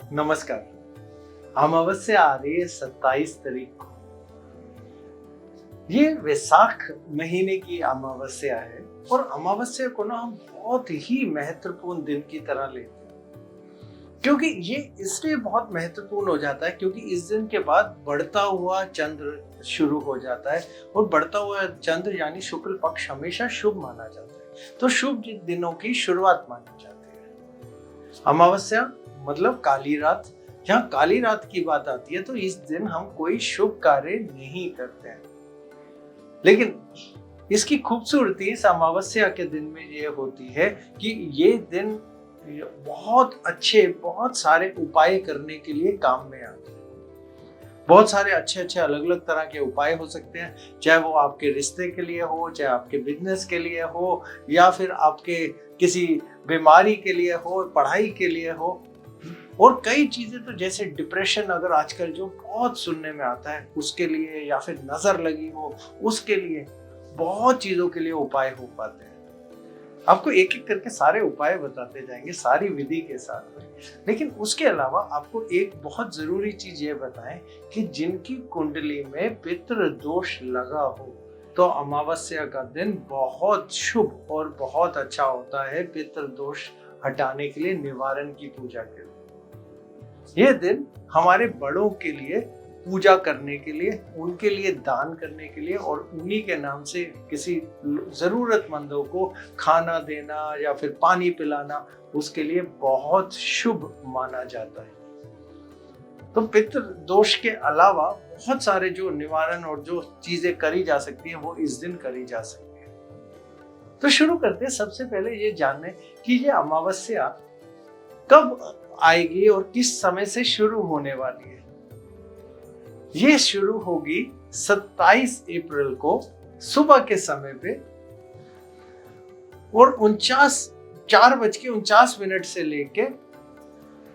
नमस्कार। अमावस्या आ रही है 27 तारीख को। ये वैशाख महीने की अमावस्या है और अमावस्या को ना हम बहुत ही महत्वपूर्ण दिन की तरह लेते हैं, क्योंकि ये इसलिए बहुत महत्वपूर्ण हो जाता है क्योंकि इस दिन के बाद बढ़ता हुआ चंद्र शुरू हो जाता है और बढ़ता हुआ चंद्र यानी शुक्ल पक्ष हमेशा शुभ माना जाता है, तो शुभ दिनों की शुरुआत मानी जाती है। अमावस्या मतलब काली रात। जहाँ काली रात की बात आती है तो इस दिन हम कोई शुभ कार्य नहीं करते हैं, लेकिन इसकी खूबसूरती इस अमावस्या के दिन में ये होती है कि ये दिन बहुत अच्छे बहुत सारे उपाय करने के लिए काम में आते हैं। बहुत सारे अच्छे अच्छे अलग अलग तरह के उपाय हो सकते हैं, चाहे वो आपके रिश्ते के लिए हो, चाहे आपके बिजनेस के लिए हो, या फिर आपके किसी बीमारी के लिए हो, पढ़ाई के लिए हो। और कई चीजें तो जैसे डिप्रेशन अगर आजकल जो बहुत सुनने में आता है उसके लिए, या फिर नजर लगी हो उसके लिए, बहुत चीजों के लिए उपाय हो पाते हैं। आपको एक एक करके सारे उपाय बताते जाएंगे सारी विधि के साथ में, लेकिन उसके अलावा आपको एक बहुत जरूरी चीज ये बताएं कि जिनकी कुंडली में पितृ दोष लगा हो तो अमावस्या का दिन बहुत शुभ और बहुत अच्छा होता है पितृ दोष हटाने के लिए, निवारण की पूजा के लिए। यह दिन हमारे बड़ों के लिए पूजा करने के लिए, उनके लिए दान करने के लिए और उन्हीं के नाम से किसी जरूरतमंदों को खाना देना या फिर पानी पिलाना, उसके लिए बहुत शुभ माना जाता है। तो पितृ दोष के अलावा बहुत सारे जो निवारण और जो चीजें करी जा सकती हैं वो इस दिन करी जा सकती है। तो शुरू करते हैं। सबसे पहले ये जानने कि ये अमावस्या कब आएगी और किस समय से शुरू होने वाली है। ये शुरू होगी 27 अप्रैल को सुबह के समय पे और 4:49 से लेके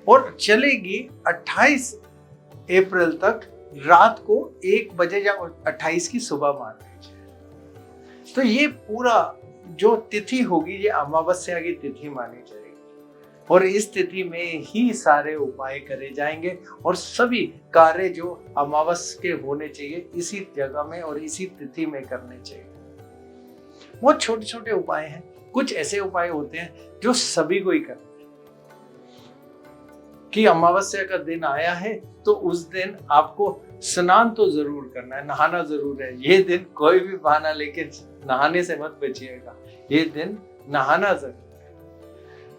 और चलेगी 28 अप्रैल तक रात को 1 बजे या 28 की सुबह मान लीजिए। तो ये पूरा जो तिथि होगी ये अमावस्या की तिथि मानी जाएगी और इस तिथि में ही सारे उपाय करे जाएंगे और सभी कार्य जो अमावस्या के होने चाहिए इसी जगह में और इसी तिथि में करने चाहिए। बहुत छोटे छोटे उपाय हैं, कुछ ऐसे उपाय होते हैं जो सभी को ही करते हैं कि अमावस्या का दिन आया है तो उस दिन आपको स्नान तो जरूर करना है, नहाना जरूर है। ये दिन कोई भी बहाना लेके नहाने से मत बचिएगा, ये दिन नहाना जरूर।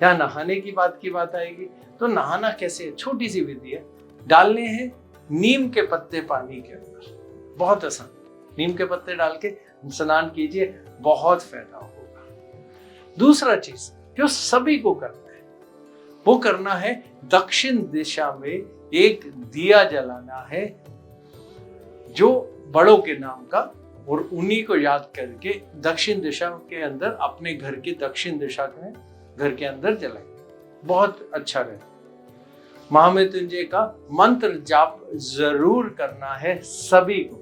यहाँ नहाने की बात आएगी तो नहाना कैसे है, छोटी सी विधि है। डालने हैं नीम के पत्ते पानी के अंदर, बहुत आसान। नीम के पत्ते डाल के स्नान कीजिए, बहुत फायदा होगा। दूसरा चीज जो सभी को करना है वो करना है दक्षिण दिशा में एक दिया जलाना है जो बड़ों के नाम का, और उन्हीं को याद करके दक्षिण दिशा के अंदर अपने घर की दक्षिण दिशा में घर के अंदर जलाएंगे, बहुत अच्छा रहेगा। महामृत्युंजय का मंत्र जाप जरूर करना है सभी को,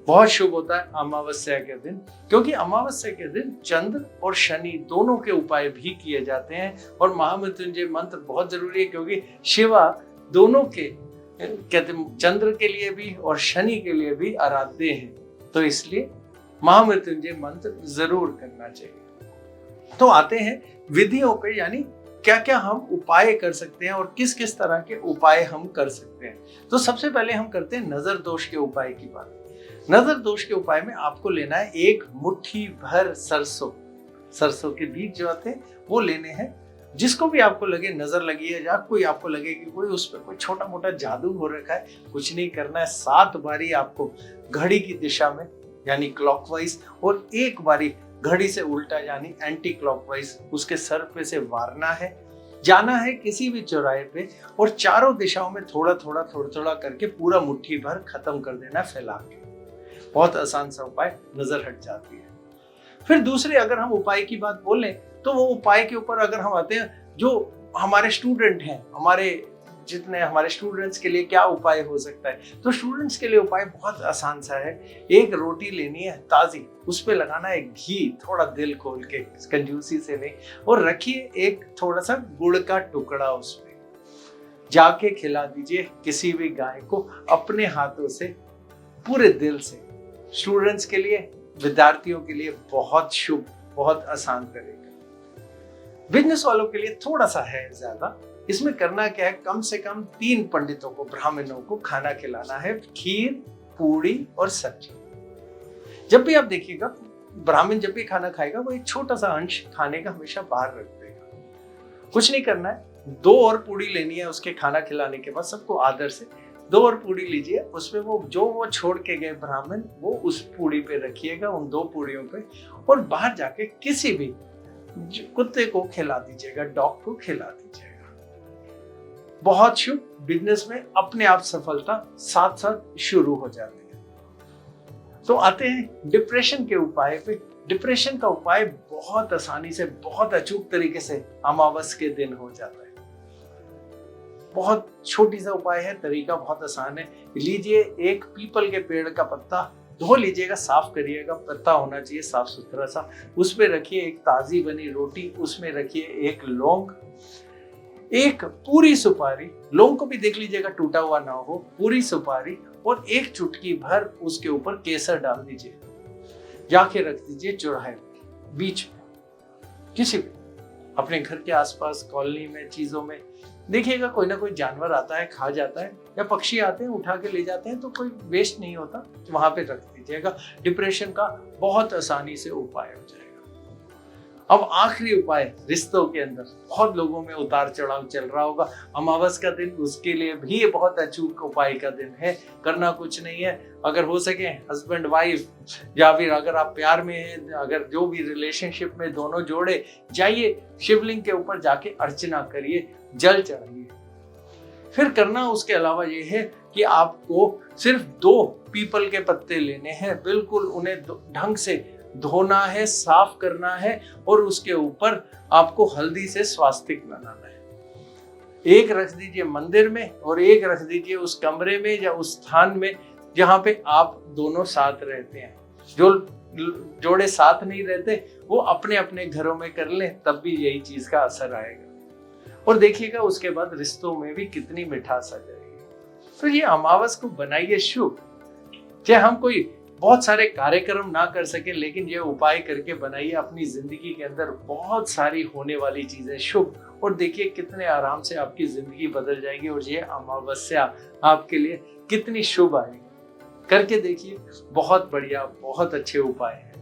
बहुत शुभ होता है अमावस्या के दिन, क्योंकि अमावस्या के दिन चंद्र और शनि दोनों के उपाय भी किए जाते हैं और महामृत्युंजय मंत्र बहुत जरूरी है क्योंकि शिवा दोनों के कहते चंद्र के लिए भी और शनि के लिए भी आराध्य हैं, तो इसलिए महामृत्युंजय मंत्र जरूर करना चाहिए। तो आते हैं विधियों पे, यानी क्या क्या हम उपाय कर सकते हैं और किस किस तरह के उपाय हम कर सकते हैं। तो सबसे पहले हम करते हैं नजर दोष के उपाय की बात। नजर दोष के उपाय में आपको लेना है 1 मुट्ठी भर सरसों के बीज जो आते हैं वो लेने हैं। जिसको भी आपको लगे नजर लगी है या कोई आपको लगे कि कोई उस पर कोई छोटा मोटा जादू हो रखा है, कुछ नहीं करना है। 7 बारी आपको घड़ी की दिशा में यानी क्लॉकवाइज और 1 बारी घड़ी से उल्टा यानी एंटी क्लॉकवाइज उसके सर पे से वारना है। जाना है किसी भी चौराहे पे और चारों दिशाओं में थोड़ा थोड़ा करके पूरा मुट्ठी भर खत्म कर देना फैला के। बहुत आसान सा उपाय, नजर हट जाती है। फिर दूसरे अगर हम उपाय की बात बोलें तो वो उपाय के ऊपर अगर हम आते हैं जो हमारे स्टूडेंट हैं, जितने हमारे स्टूडेंट्स के लिए क्या उपाय हो सकता है, तो स्टूडेंट्स के लिए उपाय बहुत आसान सा है। 1 रोटी लेनी है ताजी, उस पे लगाना है घी, थोड़ा दिल खोल के, कंजूसी से नहीं, और रखिए एक थोड़ा सा गुड़ का टुकड़ा उसमें। जाके खिला दीजिए किसी भी गाय को अपने हाथों से, पूरे दिल से। स्टूडेंट्स के लिए, विद्यार्थियों के लिए बहुत शुभ, बहुत आसान तरीका। बिजनेस वालों के लिए थोड़ा सा है ज्यादा। इसमें करना क्या है, कम से कम 3 पंडितों को, ब्राह्मणों को खाना खिलाना है, खीर, पूड़ी और सब्जी। जब भी आप देखिएगा, ब्राह्मण जब भी खाना खाएगा वो एक छोटा सा अंश खाने का हमेशा बाहर रख देगा। कुछ नहीं करना है, 2 और पूड़ी लेनी है उसके खाना खिलाने के बाद, सबको आदर से 2 और पूड़ी लीजिए, उसमें वो छोड़ के गए ब्राह्मण, वो उस पूड़ी पे रखिएगा, उन 2 पूड़ियों पे, और बाहर जाके किसी भी कुत्ते को खिला दीजिएगा, डॉग को खिला दीजिएगा। बहुत शुभ। बिजनेस में अपने आप सफलता साथ साथ शुरू हो जाती है। तो आते हैं डिप्रेशन के उपाय पे। डिप्रेशन का उपाय बहुत आसानी से, बहुत अचूक तरीके से अमावस के दिन हो जाता है। बहुत छोटी सा उपाय है, तरीका बहुत आसान है। लीजिए एक पीपल के पेड़ का पत्ता, धो लीजिएगा, साफ करिएगा, पत्ता होना चाहिए साफ सुथरा सा। उस पे रखिए एक ताजी बनी रोटी, उसमें रखिए एक लौंग, एक पूरी सुपारी, लौंग को भी देख लीजिएगा टूटा हुआ ना हो, पूरी सुपारी, और एक चुटकी भर उसके ऊपर केसर डाल दीजिए, जाके रख दीजिए चौराहे बीच में, किसी भी अपने घर के आसपास, कॉलोनी में, चीजों में। देखिएगा कोई ना कोई जानवर आता है, खा जाता है, या पक्षी आते हैं उठा के ले जाते हैं, तो कोई वेस्ट नहीं होता, वहां पे रख दीजिएगा। डिप्रेशन का बहुत आसानी से उपाय हो जाएगा। अब आखिरी उपाय, रिश्तों के अंदर बहुत लोगों में उतार चढ़ाव चल रहा होगा, अमावस का दिन उसके लिए भी ये बहुत अचूक उपाय का दिन है। करना कुछ नहीं है, अगर हो सके हस्बैंड वाइफ, या फिर अगर आप प्यार में हैं, अगर जो भी रिलेशनशिप में दोनों जोड़े, जाइए शिवलिंग के ऊपर जाके अर्चना करिए, जल चढ़ाइए। फिर करना उसके अलावा ये है कि आपको सिर्फ 2 पीपल के पत्ते लेने हैं, बिल्कुल उन्हें ढंग से धोना है, साफ करना है, और उसके ऊपर आपको हल्दी से स्वास्तिक बनाना है। एक रख दीजिए मंदिर में, और एक रख दीजिए उस कमरे में या उस स्थान में जहां पे आप दोनों साथ रहते हैं। जो जोड़े साथ नहीं रहते वो अपने अपने घरों में कर लें, तब भी यही चीज का असर आएगा। और देखिएगा उसके बाद रिश्तों में भी कितनी मिठास आ जाएगी। तो ये अमावस को बनाइए शुभ। चाहे हम कोई बहुत सारे कार्यक्रम ना कर सके, लेकिन ये उपाय करके बनाइए, अपनी जिंदगी के अंदर बहुत सारी होने वाली चीजें शुभ, और देखिए कितने आराम से आपकी जिंदगी बदल जाएगी, और ये अमावस्या आपके लिए कितनी शुभ आएगी। करके देखिए, बहुत बढ़िया, बहुत अच्छे उपाय हैं।